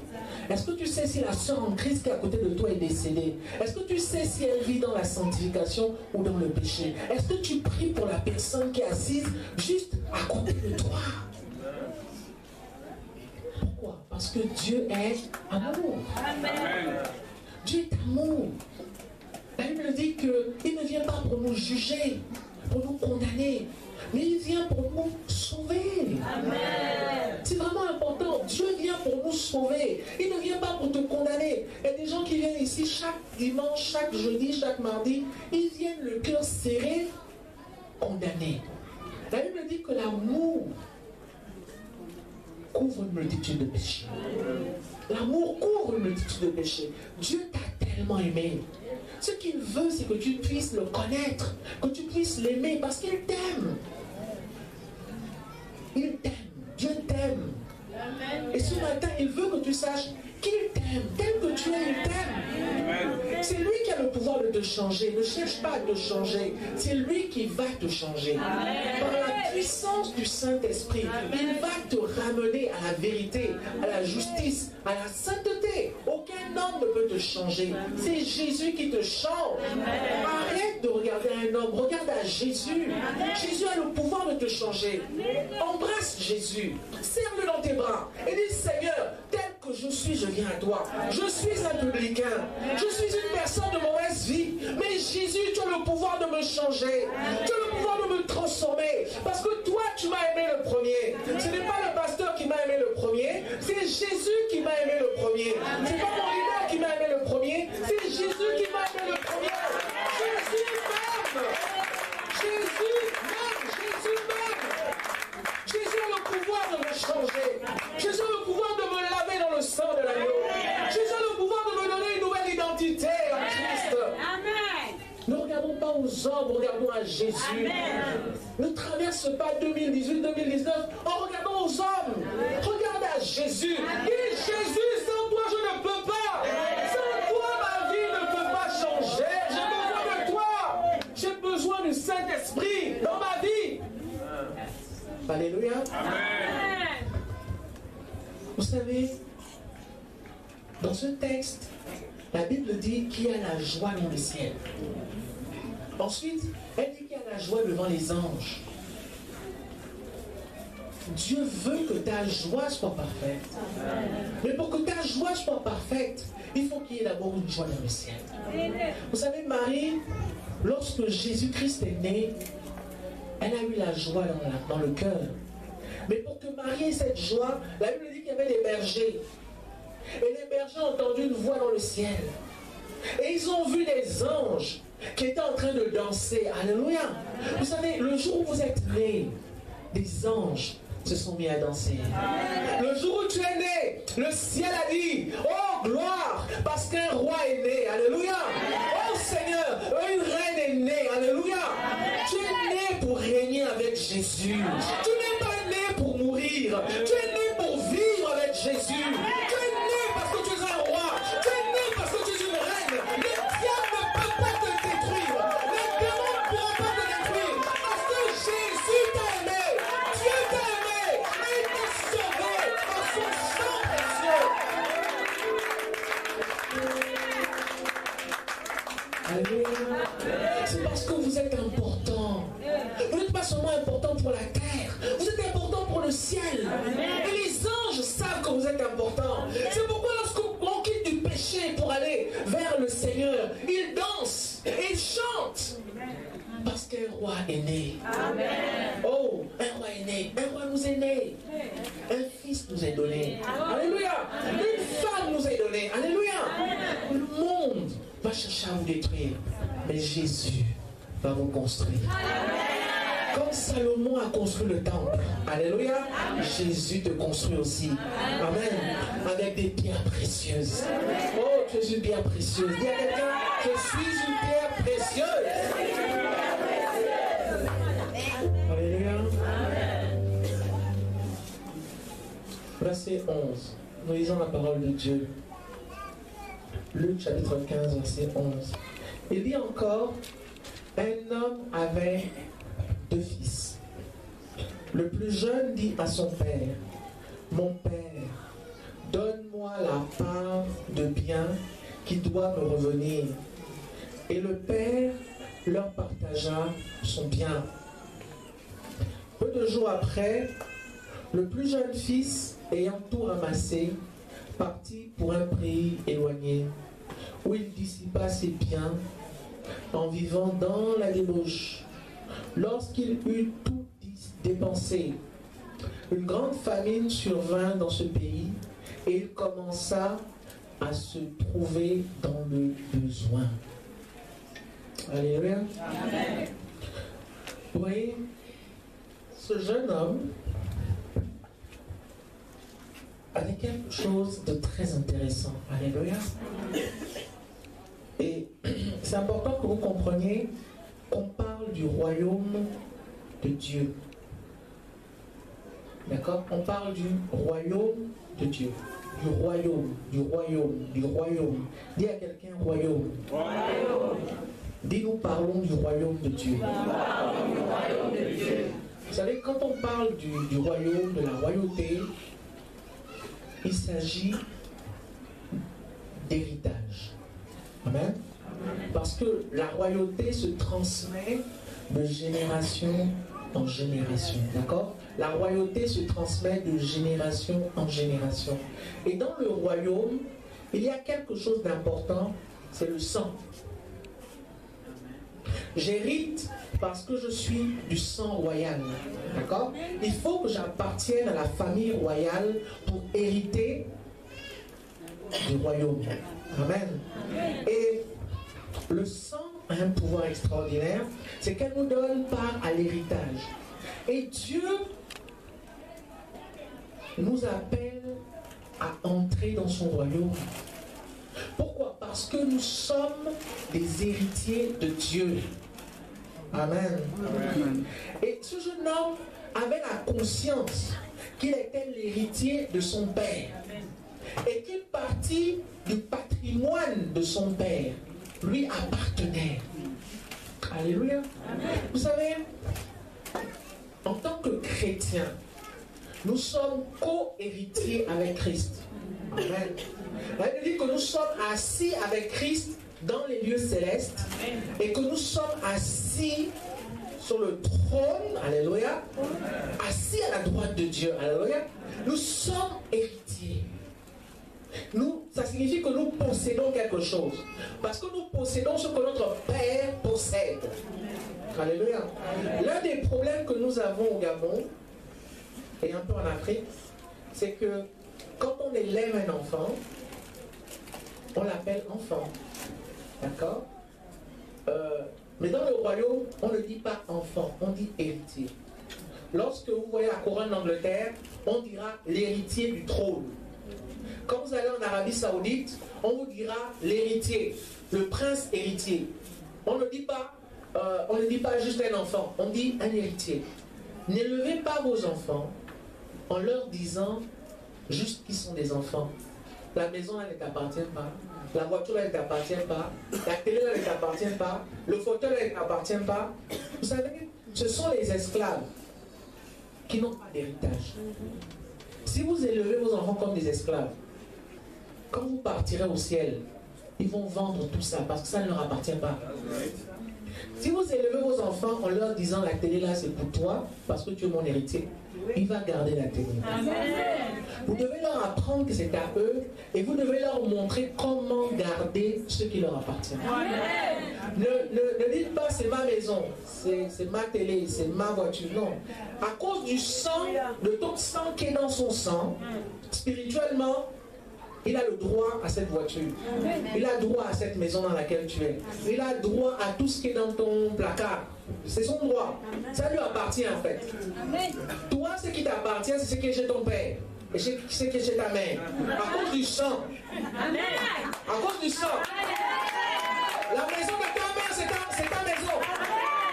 Est-ce que tu sais si la soeur en Christ qui est à côté de toi est décédée? Est-ce que tu sais si elle vit dans la sanctification ou dans le péché? Est-ce que tu pries pour la personne qui est assise juste à côté de toi? Pourquoi? Parce que Dieu est amour. Amen. Dieu est amour. La Bible dit qu'il ne vient pas pour nous juger, pour nous condamner, mais il vient pour nous sauver. Amen. C'est vraiment important. Dieu vient pour nous sauver. Il ne vient pas pour te condamner. Il y a des gens qui viennent ici chaque dimanche, chaque jeudi, chaque mardi. Ils viennent le cœur serré, condamnés. La Bible dit que l'amour couvre une multitude de péchés. L'amour couvre une multitude de péchés. Dieu t'a tellement aimé Ce qu'il veut, c'est que tu puisses le connaître, que tu puisses l'aimer, parce qu'il t'aime. Il t'aime. Dieu t'aime. Et ce matin, il veut que tu saches qu'il t'aime. Tel que tu es, il t'aime. C'est lui qui a le pouvoir de te changer. Ne cherche pas à te changer. C'est lui qui va te changer. Par la puissance du Saint-Esprit, il va te ramener à la vérité, à la justice, à la sainteté. Aucun homme ne peut te changer. C'est Jésus qui te change. Arrête de regarder un homme. Regarde à Jésus. Jésus a le pouvoir de te changer. Embrasse Jésus. Serre-le dans tes bras. Et dis, Seigneur, tel que je suis, je viens à toi. Je suis un publicain. Je suis une personne de mauvaise vie. Mais Jésus, tu as le pouvoir de me changer. Tu as le pouvoir de me transformer. Parce que toi, tu m'as aimé le premier. Ce n'est pas le pasteur qui m'a aimé le premier. C'est Jésus qui m'a aimé le premier. Ce n'est pas mon leader qui m'a aimé le premier. C'est Jésus qui m'a aimé le premier. Jésus m'aime. Jésus m'aime. Jésus m'aime. Jésus a le pouvoir de me changer. Jésus a le pouvoir de me laver dans le sang de l'agneau. Jésus a le pouvoir de me donner une nouvelle identité en Christ. Amen. Ne regardons pas aux hommes, regardons à Jésus. Amen. Ne traverse pas 2018-2019 en regardant aux hommes. Regarde à Jésus. Et Jésus, sans toi, je ne peux pas. Sans toi, ma vie ne peut pas changer. J'ai besoin de toi. J'ai besoin du Saint-Esprit dans ma vie. Alléluia. Amen. Vous savez, dans ce texte, la Bible dit qu'il y a la joie dans le ciel. Ensuite, elle dit qu'il y a la joie devant les anges. Dieu veut que ta joie soit parfaite. Mais pour que ta joie soit parfaite, il faut qu'il y ait d'abord une joie dans le ciel. Vous savez, Marie, lorsque Jésus-Christ est né, elle a eu la joie dans le cœur. Mais pour que Marie ait cette joie, la Bible dit qu'il y avait des bergers. Et les bergers ont entendu une voix dans le ciel. Et ils ont vu des anges qui étaient en train de danser. Alléluia. Vous savez, le jour où vous êtes né, des anges se sont mis à danser. Le jour où tu es né, le ciel a dit, oh gloire, parce qu'un roi est né. Alléluia. Oh Seigneur, une reine est née. Alléluia. Tu es né pour régner avec Jésus. Tu n'es pas né pour mourir. Tu es né pour vivre avec Jésus. Tu es né parce que tu es un roi. Tu es né parce que tu es une reine. Le diable ne peut pas te détruire. Les démons ne pourront pas te détruire. Parce que Jésus t'a aimé. Dieu t'a aimé. Et il t'a sauvé par son sang précieux. Alléluia. C'est parce que vous êtes important. Vous n'êtes pas seulement important pour la terre. Vous êtes important pour le ciel. Et les anges savent que vous êtes important. C'est pourquoi lorsqu'on quitte du péché pour aller vers le Seigneur, ils dansent et ils chantent. Parce qu'un roi est né. Amen. Oh, un roi est né. Un roi nous est né. Un fils nous est donné. Alléluia. Une femme nous est donnée. Alléluia. Le monde va chercher à vous détruire. Mais Jésus va vous construire. Comme Salomon a construit le temple. Alléluia. Jésus te construit aussi. Amen. Avec des pierres précieuses. Oh, tu es une pierre précieuse. Dis à quelqu'un, je suis une pierre précieuse. Alléluia. Verset 11. Nous lisons la parole de Dieu. Luc chapitre 15, verset 11. Il dit encore, un homme avait 2 fils. Le plus jeune dit à son père, mon père, donne-moi la part de bien qui doit me revenir. Et le père leur partagea son bien. Peu de jours après, le plus jeune fils, ayant tout ramassé, partit pour un pays éloigné, où il dissipa ses biens en vivant dans la débauche. Lorsqu'il eut tout dépensé, une grande famine survint dans ce pays et il commença à se trouver dans le besoin. Alléluia. Amen. Vous voyez, ce jeune homme avait quelque chose de très intéressant. Alléluia. Et c'est important que vous compreniez qu'on parle du royaume de Dieu. D'accord? On parle du royaume de Dieu. Du royaume, du royaume, du royaume. Dis à quelqu'un royaume. Royaume. Dis nous parlons du royaume de Dieu. Vous savez, quand on parle du royaume, de la royauté, il s'agit d'héritage. Amen. Parce que la royauté se transmet de génération en génération. D'accord? La royauté se transmet de génération en génération. Et dans le royaume, il y a quelque chose d'important, c'est le sang. J'hérite parce que je suis du sang royal. D'accord? Il faut que j'appartienne à la famille royale pour hériter du royaume. Amen. Et le sang a un pouvoir extraordinaire, c'est qu'elle nous donne part à l'héritage. Et Dieu nous appelle à entrer dans son royaume. Pourquoi? Parce que nous sommes des héritiers de Dieu. Amen. Amen. Et ce jeune homme avait la conscience qu'il était l'héritier de son père. Et qu'une partie du patrimoine de son père lui appartenait. Alléluia. Amen. Vous savez, en tant que chrétiens, nous sommes co-héritiers avec Christ. Amen. Ça veut dire que nous sommes assis avec Christ dans les lieux célestes et que nous sommes assis sur le trône, alléluia, assis à la droite de Dieu, alléluia. Nous sommes héritiers. Ça signifie que nous possédons quelque chose. Parce que nous possédons ce que notre Père possède. Alléluia. L'un des problèmes que nous avons au Gabon et un peu en Afrique, c'est que quand on élève un enfant, on l'appelle enfant. D'accord? Mais dans le royaume, on ne dit pas enfant, on dit héritier. Lorsque vous voyez la couronne d'Angleterre, on dira l'héritier du trône. Quand vous allez en Arabie Saoudite, on vous dira l'héritier, le prince héritier. On ne dit pas juste un enfant, on dit un héritier. N'élevez pas vos enfants en leur disant juste qu'ils sont des enfants. La maison, elle ne t'appartient pas. La voiture, elle ne t'appartient pas. La télé, elle ne t'appartient pas. Le fauteuil, elle ne t'appartient pas. Vous savez, ce sont les esclaves qui n'ont pas d'héritage. Si vous élevez vos enfants comme des esclaves, quand vous partirez au ciel, ils vont vendre tout ça parce que ça ne leur appartient pas. Si vous élevez vos enfants en leur disant la télé là c'est pour toi parce que tu es mon héritier, il va garder la télé. Amen. Vous devez leur apprendre que c'est à eux et vous devez leur montrer comment garder ce qui leur appartient. Ne dites pas c'est ma maison, c'est ma télé, c'est ma voiture. Non. À cause du sang, de tout sang qui est dans son sang, spirituellement, il a le droit à cette voiture. Il a droit à cette maison dans laquelle tu es. Il a droit à tout ce qui est dans ton placard. C'est son droit. Ça lui appartient en fait. Toi, ce qui t'appartient, c'est ce qui est chez ton père. Et ce qui est chez ta mère. À cause du sang. À cause du sang. La maison de ta mère, c'est ta maison.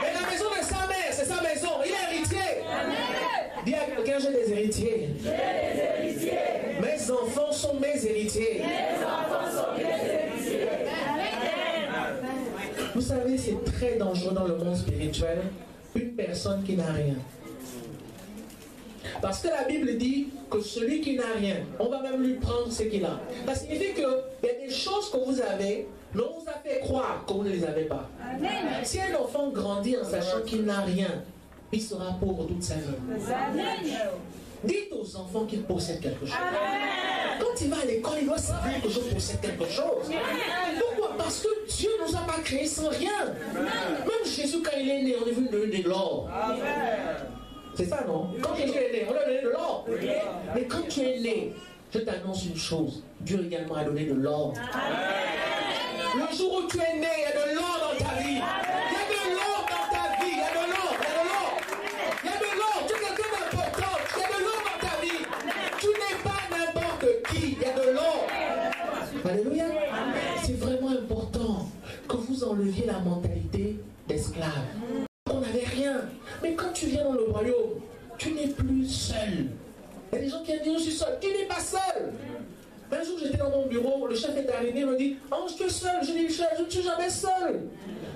Mais la maison de sa mère, c'est sa maison. Il est héritier. Dis à quelqu'un, j'ai des héritiers. Mes enfants sont mes héritiers. Vous savez, c'est très dangereux dans le monde spirituel, une personne qui n'a rien. Parce que la Bible dit que celui qui n'a rien, on va même lui prendre ce qu'il a. Ça signifie qu'il y a des choses que vous avez, mais on vous a fait croire que vous ne les avez pas. Amen. Si un enfant grandit en sachant qu'il n'a rien, il sera pauvre toute sa vie. Amen. Dites aux enfants qu'ils possèdent quelque chose. Amen. Quand il va à l'école, il doit savoir que je possède quelque chose. Amen. Pourquoi? Parce que Dieu ne nous a pas créés sans rien. Amen. Même Jésus, quand il est né, on est venu donner de l'or. C'est ça, non? Quand Jésus est né, on lui a donné de l'or. Mais quand tu es né, je t'annonce une chose. Dieu également a donné de l'or. Le jour où tu es né, il y a de l'or dans ta vie. Il y a de l'or dans ta vie. Il y a de l'or. Il y a de l'or. Il y a de l'or. Tu es quelqu'un d'important. Il y a de l'or dans ta vie. Tu n'es pas n'importe qui. Il y a de l'or. Alléluia. C'est vraiment important que vous enleviez Mais quand tu viens dans le royaume, tu n'es plus seul. Il y a des gens qui disent, je suis seul. Tu n'es pas seul. Un jour, j'étais dans mon bureau, le chef est arrivé, il me dit, Ange, tu es seul. Je dis, chef, je ne suis jamais seul.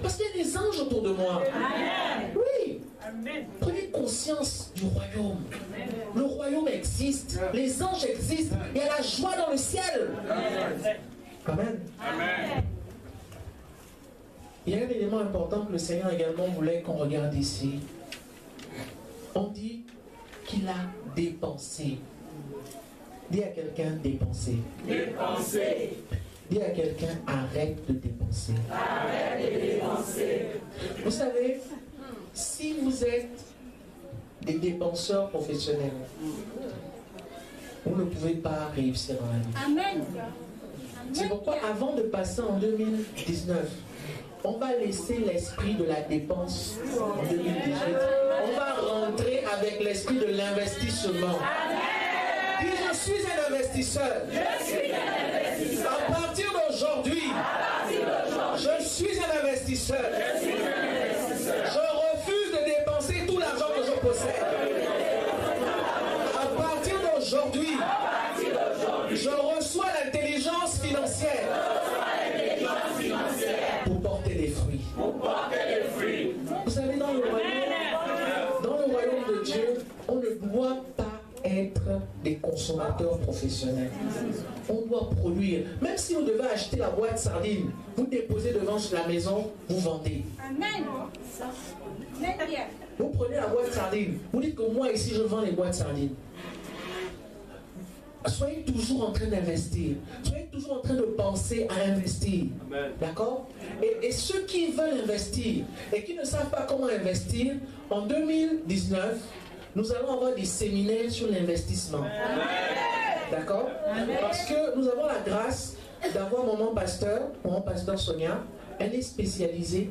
Parce qu'il y a des anges autour de moi. Amen. Oui. Amen. Prenez conscience du royaume. Amen. Le royaume existe. Les anges existent. Il y a la joie dans le ciel. Amen. Amen. Amen. Il y a un élément important que le Seigneur également voulait qu'on regarde ici. On dit qu'il a dépensé. Dis à quelqu'un dépenser. Dépenser. Dis à quelqu'un arrête de dépenser. Arrête de dépenser. Vous savez, si vous êtes des dépenseurs professionnels, vous ne pouvez pas réussir dans la vie. Amen. C'est pourquoi avant de passer en 2019, on va laisser l'esprit de la dépense en 2018. On va rentrer avec l'esprit de l'investissement. Puis je suis un investisseur. Je suis un investisseur. À partir d'aujourd'hui, je suis un investisseur. Je refuse de dépenser tout l'argent que je possède. À partir d'aujourd'hui, je reçois l'intelligence financière pour porter des fruits. Vous savez, dans le royaume de Dieu, on ne doit pas être des consommateurs professionnels. On doit produire. Même si vous devez acheter la boîte sardine, vous déposez devant la maison, vous vendez. Amen. Vous prenez la boîte sardine, vous dites que moi ici je vends les boîtes sardines. Soyez toujours en train d'investir. Soyez toujours en train de penser à investir. D'accord? Et ceux qui veulent investir et qui ne savent pas comment investir, en 2019, nous allons avoir des séminaires sur l'investissement. D'accord? Parce que nous avons la grâce d'avoir maman pasteur Sonia. Elle est spécialisée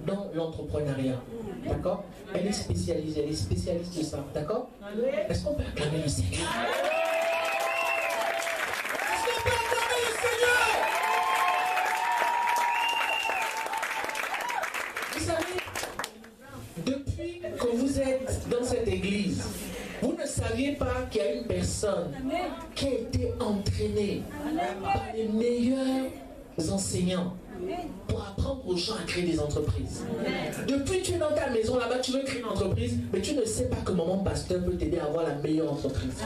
dans l'entrepreneuriat. D'accord? Elle est spécialisée, elle est spécialiste de ça. D'accord? Est-ce qu'on peut acclamer le Seigneur? Depuis que vous êtes dans cette église, vous ne saviez pas qu'il y a une personne qui a été entraînée par les meilleurs enseignants pour apprendre aux gens à créer des entreprises. Depuis que tu es dans ta maison là-bas, tu veux créer une entreprise, mais tu ne sais pas que maman pasteur peut t'aider à avoir la meilleure entreprise.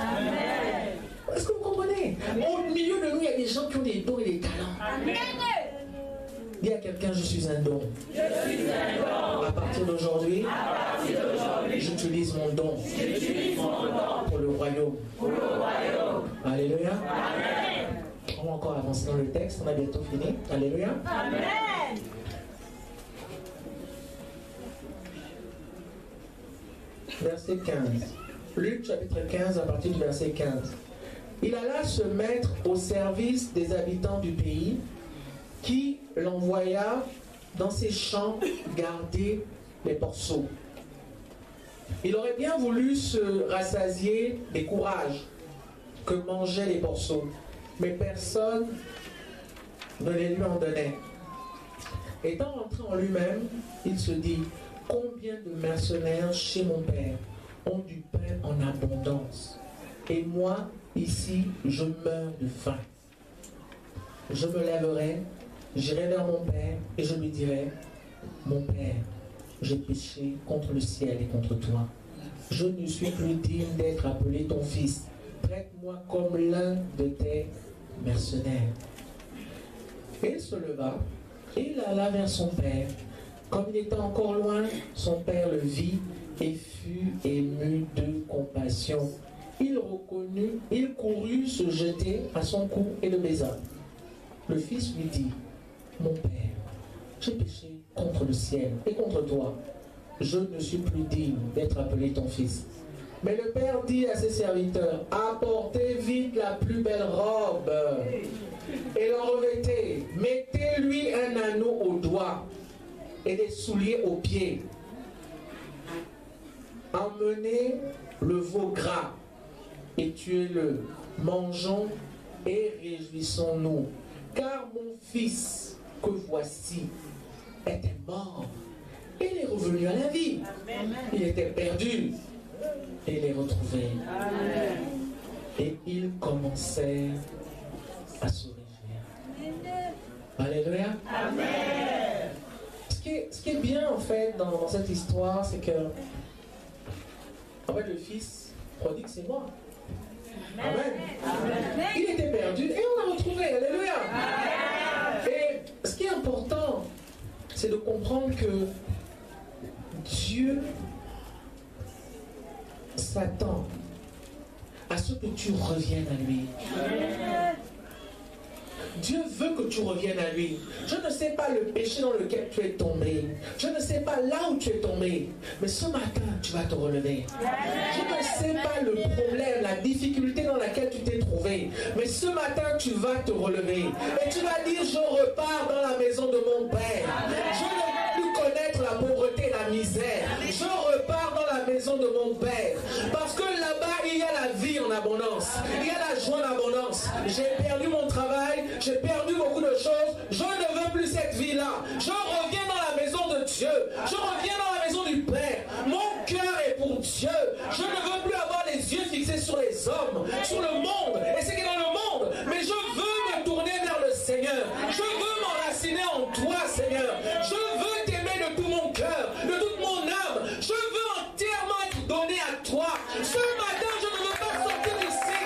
Est-ce que vous comprenez? Au milieu de nous, il y a des gens qui ont des dons et des talents. Dis à quelqu'un, je suis un don. Je suis un don. À partir d'aujourd'hui, j'utilise mon don. Pour le royaume. Alléluia. Amen. On va encore avancer dans le texte, on a bientôt fini. Alléluia. Amen. Verset 15. Luc chapitre 15 à partir du verset 15. Il alla se mettre au service des habitants du pays, qui l'envoya dans ses champs garder les porceaux. Il aurait bien voulu se rassasier des courages que mangeaient les porceaux, mais personne ne les lui en donnait. Étant rentré en lui-même, il se dit, combien de mercenaires chez mon père ont du pain en abondance, et moi, ici, je meurs de faim. Je me lèverai, j'irai vers mon père et je lui dirai, mon père, j'ai péché contre le ciel et contre toi. Je ne suis plus digne d'être appelé ton fils. Traite-moi comme l'un de tes mercenaires. Et il se leva et il alla vers son père. Comme il était encore loin, son père le vit et fut ému de compassion. Il reconnut, il courut se jeter à son cou et le baisa. Le fils lui dit, mon père, j'ai péché contre le ciel et contre toi. Je ne suis plus digne d'être appelé ton fils. Mais le père dit à ses serviteurs, apportez vite la plus belle robe et l'en revêtez. Mettez-lui un anneau au doigt et des souliers aux pieds. Emmenez le veau gras et tuez-le. Mangeons et réjouissons-nous. Car mon fils que voici était mort il est revenu à la vie. Il était perdu et il est retrouvé. Et il commençait à se réjouir. Alléluia. Amen. Ce qui est bien en fait dans cette histoire, c'est que en fait le fils prodigue, c'est moi. Amen. Amen. Il était perdu et on l'a retrouvé. Alléluia. Amen. Et ce qui est important, c'est de comprendre que Dieu s'attend à ce que tu reviennes à lui. Amen. Dieu veut que tu reviennes à lui. Je ne sais pas le péché dans lequel tu es tombé. Je ne sais pas là où tu es tombé. Mais ce matin, tu vas te relever. Je ne sais pas le problème, la difficulté dans laquelle tu t'es trouvé. Mais ce matin, tu vas te relever. Et tu vas dire, je repars dans la maison de mon Père. Je ne veux plus connaître la pauvreté, la misère. Je repars dans la maison de mon Père. Parce que là-bas, il y a la vie en abondance. Il y a la joie en abondance. J'ai perdu mon travail. J'ai perdu beaucoup de choses. Je ne veux plus cette vie-là. Je reviens dans la maison de Dieu. Je reviens dans la maison du Père. Mon cœur est pour Dieu. Je ne veux plus avoir les yeux fixés sur les hommes, sur le monde et ce qui est dans le monde. Mais je veux me tourner vers le Seigneur. Je veux m'enraciner en toi, Seigneur. Je veux t'aimer de tout mon cœur, de toute mon âme. Je veux entièrement être donné à toi. Ce matin, je ne veux pas sortir d'ici.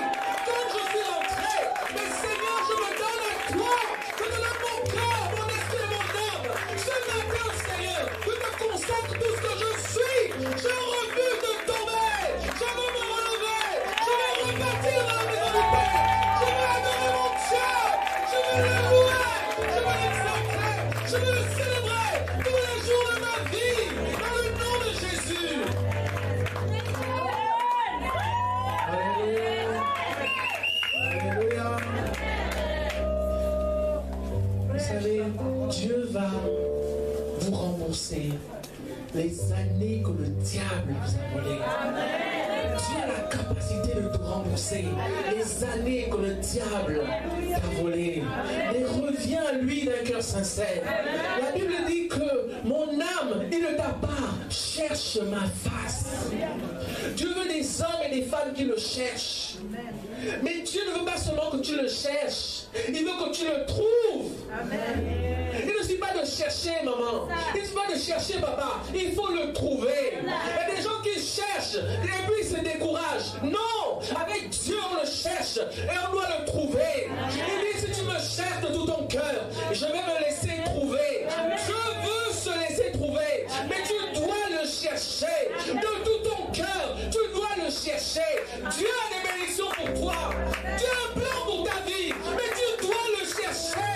Quand je suis rentré, mais Seigneur, je me donne à toi. Je te donne mon cœur, mon esprit et mon âme. Ce matin, Seigneur, je te consacre tout ce que je suis. Je refuse de tomber. Je veux me relever. Je veux repartir dans la maison du Père. Je veux adorer mon Dieu. Je veux le louer. Je veux l'exalter. Je veux le célébrer tous les jours de ma vie. Dans le nom de Jésus. Alléluia. Alléluia. Vous savez, Dieu va vous rembourser les années que le diable vous a volées. Dieu a la capacité de te rembourser les années que le diable t'a volées. Et reviens à lui d'un cœur sincère. La Bible dit que mon âme, il de ta part, cherche ma face. Dieu veut des hommes et des femmes qui le cherchent. Mais Dieu ne veut pas seulement que tu le cherches. Il veut que tu le trouves. Il ne suffit pas de chercher, maman. Il ne suffit pas de chercher, papa. Il faut le trouver. Il y a des gens qui cherchent et puis ils se découragent. Non, avec Dieu on le cherche et on doit le trouver. Il dit, si tu me cherches de tout ton cœur, je vais me laisser trouver. Je veux se laisser trouver. Mais tu dois le chercher de tout ton cœur. Tu dois le chercher. Dieu a des bénédictions pour toi. Dieu a un plan pour ta vie. Mais tu dois le chercher.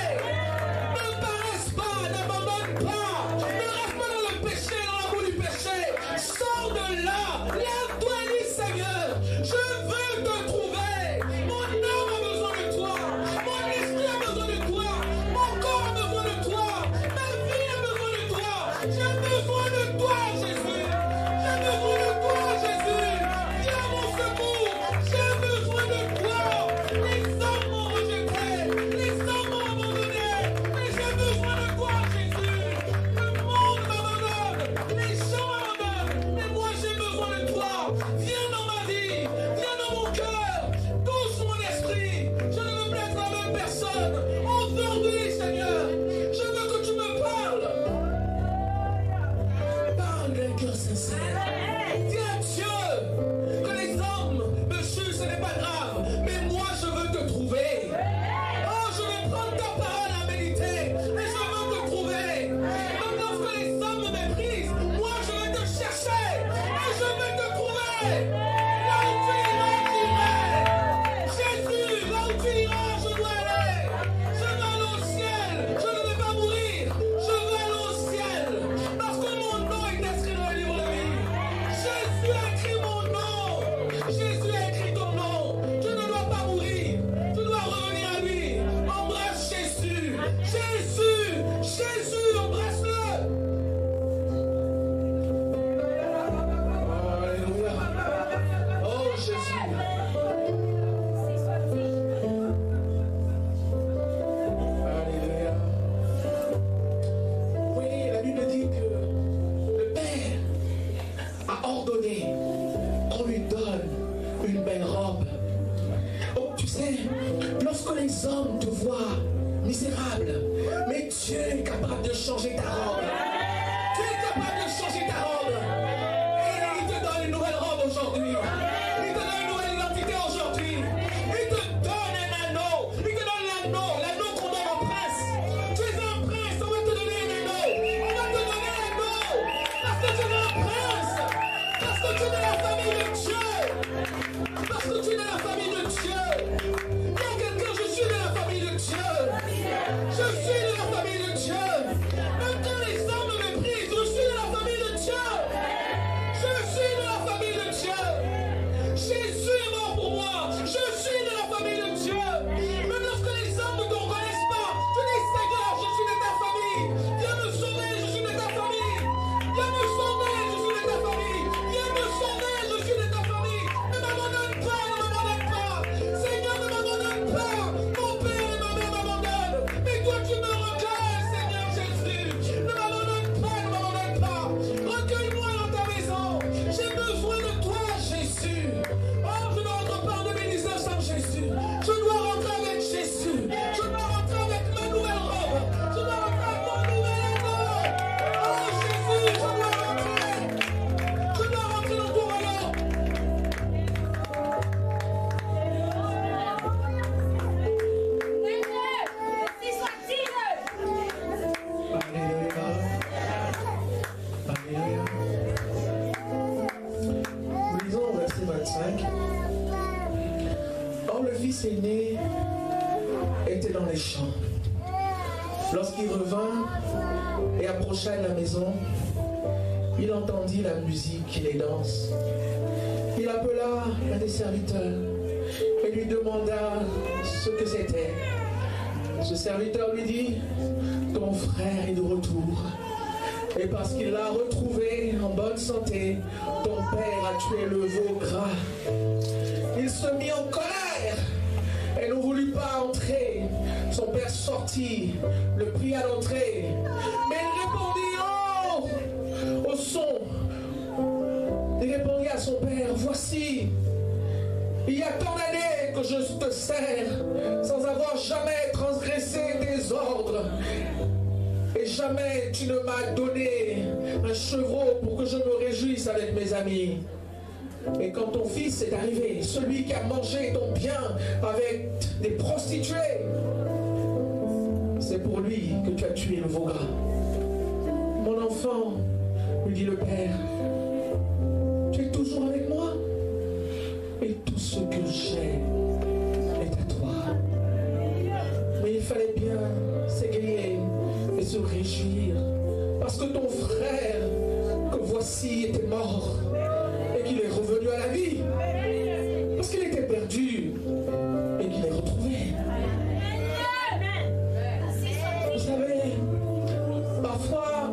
Ne paraisse pas, n'abandonne pas. Ne reste pas dans le péché, dans l'amour du péché. Sors de là. Lève-toi et dis, Seigneur, je veux te trouver. Mon âme a besoin de toi. Mon esprit a besoin de toi. Mon corps a besoin de toi. Ma vie a besoin de toi. J'ai besoin de toi, Jésus. J'ai besoin de toi, Jésus. Viens à mon secours. J'ai besoin de toi. Les hommes m'ont rejeté. Les hommes m'ont abandonné. Mais j'ai besoin de toi, Jésus. Le monde m'abandonne. Les gens m'abandonnent. Mais moi, j'ai besoin de toi. Viens dans ma vie. Viens dans mon cœur. Touche mon esprit. Je ne veux plus être la même personne. Aujourd'hui, Seigneur, je veux que tu me parles. Parle d'un cœur sincère. Dis à Dieu que les hommes me jugent, ce n'est pas grave. Mais moi, je veux te trouver. Oh, je vais prendre ta parole à méditer. Et je veux te trouver. Même lorsque les hommes me méprisent, moi, je vais te chercher. Et je vais te trouver. Là où tu iras, j'irai. Jésus, là où tu iras, je dois aller. Je veux aller au ciel. Je ne vais pas mourir. Je veux aller au ciel. Parce que mon nom est inscrit dans le livre de vie. Jésus a écrit mon nom. Jésus a écrit ton nom. Tu ne dois pas mourir. Tu dois revenir à lui. Embrasse Jésus. Jésus. Jésus, embrasse-le. Alléluia. ordonné qu'on lui donne une belle robe. Oh, tu sais, lorsque les hommes te voient misérable, mais Dieu est capable de changer ta robe. Dieu est capable de changer ta robe. Et il te donne une nouvelle robe aujourd'hui. Il te donne une nouvelle identité aujourd'hui. Il te donne un anneau. Il te donne l'anneau qu'on donne au prince. Tu es un prince, on va te donner un anneau. On va te donner un anneau. Parce que tu es un prince. Parce que tu es de la famille de Dieu. Parce que tu es de la famille de Dieu. Il y a quelqu'un, je suis de la famille de Dieu. Je suis de la famille de Dieu. Même quand les hommes me méprisent, je suis de la famille de Dieu. Je suis de la famille de Dieu. Jésus est mort pour moi. Je suis de la famille de Dieu. Même lorsque les hommes ne te reconnaissent pas, tu dis Seigneur, je suis de ta famille. Viens me sauver, je suis de ta famille. Viens me sauver, je suis de ta famille. Viens me sauver, je suis de ta famille. Ne m'abandonne pas, ne m'abandonne pas. Seigneur, ne m'abandonne pas. Mon père et ma mère m'abandonnent. Mais toi, tu me recueilles, Seigneur Jésus. Ne m'abandonne pas, ne m'abandonne pas. Recueille-moi dans ta maison. J'ai besoin de toi, Jésus. Oh, je ne rentre pas en 2019 sans Jésus. Je dois rentrer avec Jésus. Je dois rentrer avec ma nouvelle robe. Je dois rentrer avec mon nouvel anneau. Oh, Jésus, je dois rentrer. Je dois rentrer dans ton royaume. Alléluia. Alléluia. Nous lisons au verset 25. Or le fils aîné était dans les champs. Lorsqu'il revint et approcha de la maison, il entendit la musique et les danses. Il appela un des serviteurs et lui demanda ce que c'était. Ce serviteur lui dit, ton frère est de retour. Et parce qu'il l'a retrouvé en bonne santé, ton père a tué le veau gras. Il se mit en colère et ne voulut pas entrer. Son père sortit, le pria d'entrer. Mais il répondit au son. Il répondit à son père, voici, il y a tant d'années que je te sers sans avoir jamais transgressé tes ordres. Et jamais tu ne m'as donné un chevreau pour que je me réjouisse avec mes amis. Et quand ton fils est arrivé, celui qui a mangé ton bien avec des prostituées, c'est pour lui que tu as tué le veau gras. Mon enfant, lui dit le père, tu es toujours avec moi et tout ce que j'ai est à toi. Mais il fallait bien s'égayer et se réjouir parce que ton frère que voici était mort et qu'il est revenu à la vie, parce qu'il était perdu et qu'il est retrouvé. Vous savez, parfois,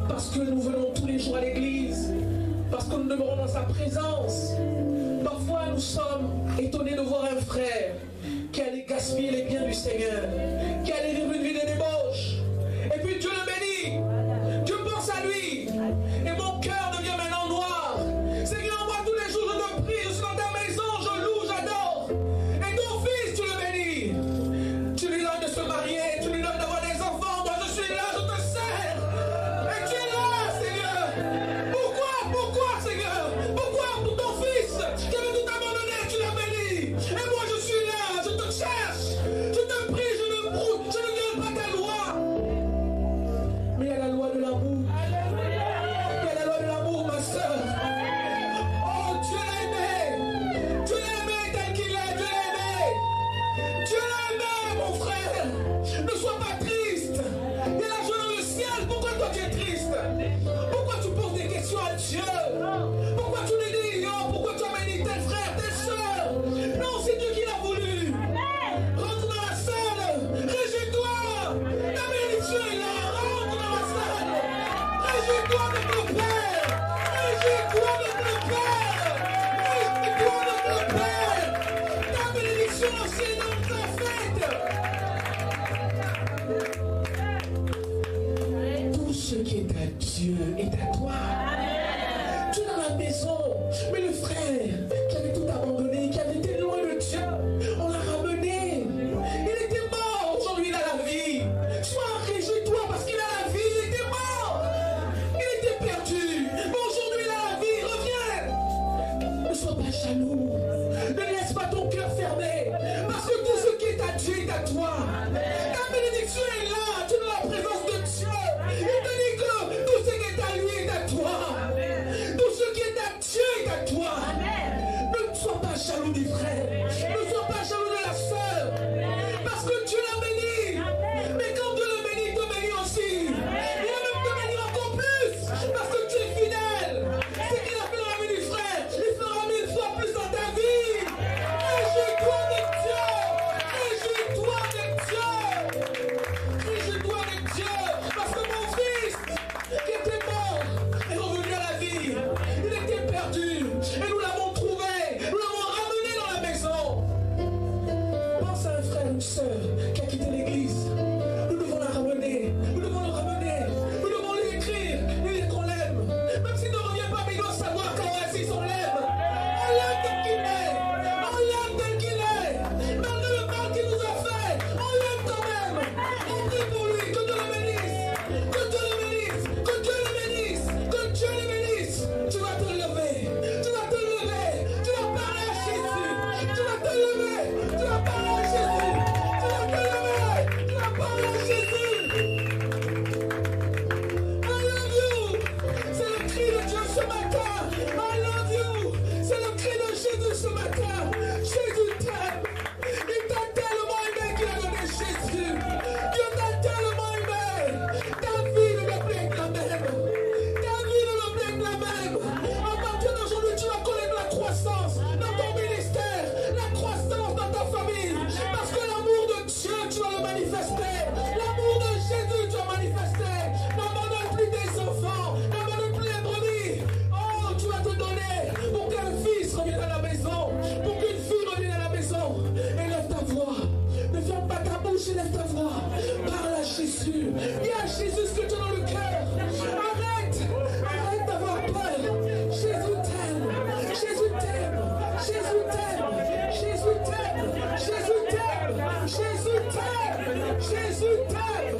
parce que nous venons tous les jours à l'église, parce que nous demeurons dans sa présence, parfois nous sommes étonnés de voir un frère qui allait gaspiller les biens du Seigneur, qui allait vivre une vie de débauche, et puis Dieu le bénit, Dieu pense à lui, et mon cœur devient maintenant noir. Seigneur, moi tous les jours je te prie, je suis dans ta maison, je loue, j'adore, et ton fils tu le bénis, tu lui donnes de se marier, tu lui donnes d'avoir des enfants, moi je suis là, je te sers, et tu es là, Seigneur. Pourquoi, Seigneur? Pourquoi pour ton fils qui avait tout abandonné, tu l'as béni, et moi je suis là, je te cherche, je te prie, je ne viole pas ta loi, la maison. Mais le frère qui avait tout abandonné, qui avait été loin de Dieu, on l'a ramené. Il était mort, aujourd'hui il a la vie. Sois réjouis-toi parce qu'il a la vie, il était mort. Il était perdu, mais aujourd'hui il a la vie, reviens. Ne sois pas jaloux, ne laisse pas ton cœur fermé, parce que tout ce qui est à Dieu est à toi. Ta bénédiction est là, tu es dans la présence de Dieu. Il te dit que tout ce qui est à lui est à toi. Tout ce qui est à Dieu est à toi. Ne sois pas jaloux du frère, ne sois pas jaloux de la sœur, parce que Dieu l'a béni. Mais quand Dieu le bénit, il te bénit aussi. Il va même te bénir encore plus, parce que tu es fidèle. Ce qu'il a fait dans la vie du frère, il fera 1000 fois plus dans ta vie. Réjouis-toi avec Dieu. Réjouis-toi avec Dieu. Réjouis-toi avec Dieu, parce que mon fils qui était mort est revenu à la vie. Il était perdu et nous l'avons trouvé. Nous l'avons ramené dans la maison. Pense à un frère ou une sœur qui a quitté l'église. Nous devons la ramener. Nous devons le ramener. Nous devons lui écrire. Lui dire qu'on l'aime. Même s'il ne revient pas, mais il doit savoir qu'en Asie, on l'aime. On l'aime tel qu'il est. On l'aime tel qu'il est. Malgré le mal qu'il nous a fait, on l'aime quand même. On prie pour lui. Que Dieu le bénisse. Que Dieu le bénisse. Que Dieu le bénisse. Que Dieu le bénisse. Tu vas te lever. Tu vas te lever. Tu vas parler à Jésus. Tu vas te lever. Tu vas parler à Jésus. Tu vas te lever. Tu vas parler à Jésus. I love you. C'est le cri de Dieu ce matin. I love you. C'est le cri de Jésus ce matin. Jésus t'aime. Il t'a tellement aimé qu'il a donné Jésus. Dieu t'a tellement aimé. Ta vie ne doit plus être la même. Ta vie ne doit plus être la même. À partir d'aujourd'hui, tu vas connaître la croissance dans ton ministère, la croissance dans ta famille. Parce que l'amour de Dieu, tu vas le manifester. L'amour de Jésus, tu vas manifester. N'abandonne plus tes enfants. N'abandonne plus les brebis. Oh, tu vas te donner pour qu'un fils revienne à la maison. Pour qu'une fille revienne à la maison. Élève ta voix. Ne ferme pas ta bouche, élève ta voix. Parle à Jésus. Dis à Jésus ce que tu as dans le cœur. Arrête. Arrête d'avoir peur. Jésus t'aime. Jésus t'aime. Jésus t'aime. Jésus t'aime. Jésus t'aime. Jésus t'aime. Jésus t'aime.